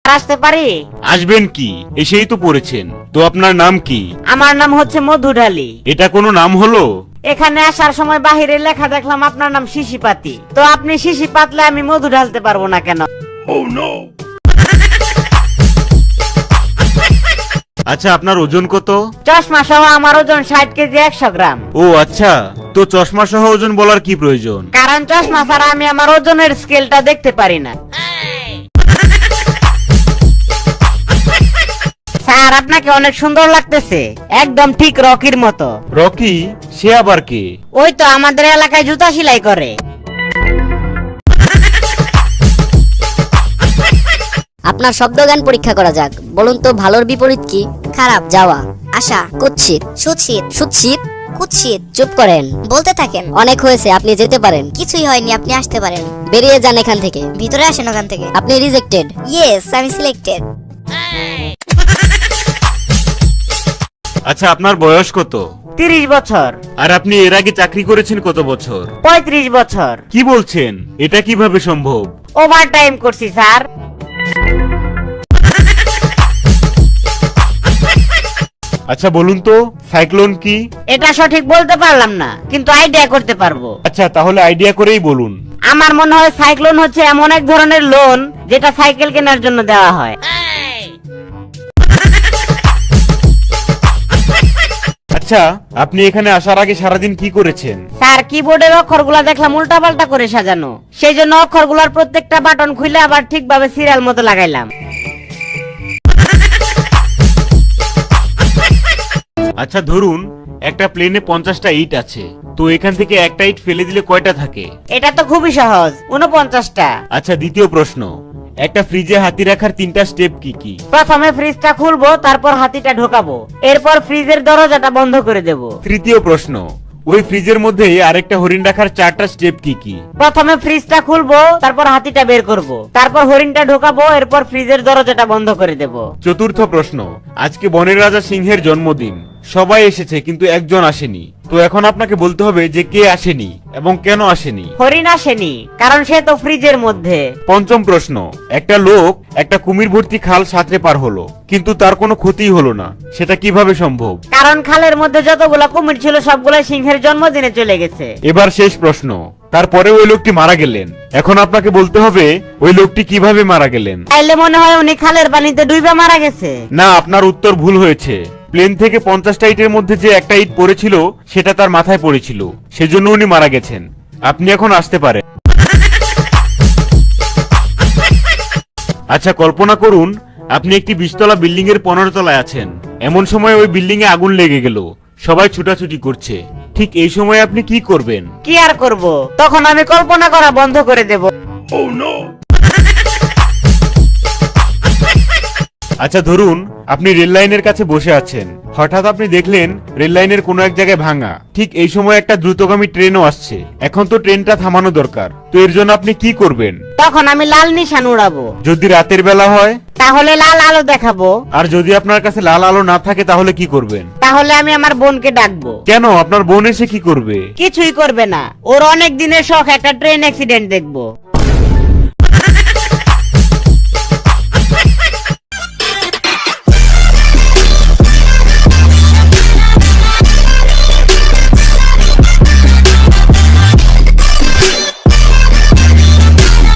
আসতে পারি? আসবেন কি, এসেই তো পড়েছেন। তো আপনার নাম কি? আমার নাম হচ্ছে মধু ঢালি। এটা কোনো নাম হলো? এখানে আসার সময় বাহিরে লেখা দেখলাম আপনার নাম শিশি পাতি। তো আপনি শিশি পাতলে আমি মধু ঢালতে পারবো না কেন? আচ্ছা, আপনার ওজন কত? চশমা সহ আমার ওজন 60 কেজি 100 গ্রাম। ও আচ্ছা, তো চশমা সহ ওজন বলার কি প্রয়োজন? কারণ চশমা ছাড়া আমি আমার ওজনের স্কেলটা দেখতে পারি না। স্যার, আপনাকে অনেক সুন্দর লাগতেছে, একদম ঠিক রকির মতো। রকি? সে আবার কে? ওই তো আমাদের এলাকায় জুতা সেলাই করে। আপনার শব্দজ্ঞান পরীক্ষা করা যাক। বলুন তো ভালোর বিপরীত কি? খারাপ। যাওয়া, আসা, কুৎসিত, সুৎসিত, সুৎসিত, কুৎসিত। চুপ করেন, বলতে থাকেন। অনেক হয়েছে, আপনি যেতে পারেন। কিছুই হয়নি, আপনি আসতে পারেন। বেরিয়ে যান এখান থেকে। ভিতরে আসেন ওখান থেকে। আপনি রিজেক্টেড। ইয়েস, আমি সিলেক্টেড। আচ্ছা, আপনার বয়স কত? 30 বছর। আর আপনি এর আগে চাকরি করেছেন কত বছর? 35 বছর। কি বলছেন? এটা কিভাবে সম্ভব? ওভার টাইম করছি স্যার। আচ্ছা বলুন তো, সাইক্লোন কি? এটা সঠিক বলতে পারলাম না, কিন্তু আইডিয়া করতে পারবো। আচ্ছা, তাহলে আইডিয়া করেই বলুন। আমার মনে হয় সাইক্লোন হচ্ছে এমন এক ধরনের লোন যেটা সাইকেল কেনার জন্য দেওয়া হয়। আচ্ছা, আপনি এখানে আসার আগে সারাদিন কি করেছেন? স্যার, কিবোর্ডের অক্ষরগুলা দেখলাম উল্টাপাল্টা করে সাজানো, সেই জন্য অক্ষরগুলার প্রত্যেকটা বাটন খুলে আবার ঠিকভাবে সিরিয়াল মতো লাগাইলাম। আচ্ছা ধরুন, একটা প্লেনে 50টা ইট আছে, তো এখান থেকে একটা ইট ফেলে দিলে কয়টা থাকে? এটা তো খুবই সহজ, 49টা। আচ্ছা, দ্বিতীয় প্রশ্ন, একটা ফ্রিজে হাতি রাখার 3টা স্টেপ কি কি? প্রথমে ফ্রিজটা খুলবো, তারপর হাতিটা ঢোকাবো, এরপর ফ্রিজের দরজাটা বন্ধ করে দেব। তৃতীয় প্রশ্ন, ওই ফ্রিজের মধ্যে আরেকটা হরিণ রাখার 4টা স্টেপ কি কি? প্রথমে ফ্রিজটা খুলবো, তারপর হাতিটা বের করব, তারপর হরিণটা ঢোকাবো, এরপর ফ্রিজের দরজাটা বন্ধ করে দেব। চতুর্থ প্রশ্ন, আজকে বনের রাজা সিংহের জন্মদিন, সবাই এসেছে কিন্তু একজন আসেনি, তো এখন আপনাকে বলতে হবে যে কে আসেনি এবং কেন আসেনি। হরিণ আসেনি, কারণ সে তো ফ্রিজের মধ্যে। পঞ্চম প্রশ্ন, একটা লোক একটা কুমির ভর্তি খাল সাঁতরে পার হলো, কিন্তু তার কোনো ক্ষতি হলো না, সেটা কিভাবে সম্ভব? কারণ খালের মধ্যে যতগুলা কুমির ছিল সবগুলা সিংহের জন্মদিনে চলে গেছে। এবার শেষ প্রশ্ন, তারপরে ওই লোকটি মারা গেলেন, এখন আপনাকে বলতে হবে ওই লোকটি কিভাবে মারা গেলেন। তাইলে মনে হয় উনি খালের পানিতে ডুবে মারা গেছে। না, আপনার উত্তর ভুল হয়েছে। প্লেন থেকে 50টা ইটের মধ্যে যে একটা ইট পড়েছিল সেটা তার মাথায় পড়েছিল, সেজন্য উনি মারা গেছেন। আপনি এখন আসতে পারেন। আচ্ছা, কল্পনা করুন আপনি একটি 20তলা বিল্ডিং এর 15 তলায় আছেন। এমন সময় ওই বিল্ডিং এ আগুন লেগে গেল, সবাই ছুটাছুটি করছে, ঠিক এই সময় আপনি কি করবেন? কি আর করব, তখন আমি কল্পনা করা বন্ধ করে দেব। আচ্ছা ধরুন আপনি রেল লাইনের কাছে বসে আছেন, হঠাৎ আপনি দেখলেন রেল লাইনের কোনো এক জায়গায় ভাঙা, ঠিক এই সময় একটা দ্রুতগামী ট্রেনও আসছে, এখন তো ট্রেনটা থামানো দরকার, তো এর জন্য আপনি কি করবেন? তখন আমি লাল নিশান উড়াবো। যদি রাতের বেলা হয়? তাহলে লাল আলো দেখাবো। আর যদি আপনার কাছে লাল আলো না থাকে তাহলে কি করবেন? তাহলে আমি আমার বোনকে ডাকবো। কেন, আপনার বোন এসে কি করবে? কিছুই করবে না, ওর অনেক দিনের শখ একটা ট্রেন অ্যাক্সিডেন্ট দেখবো।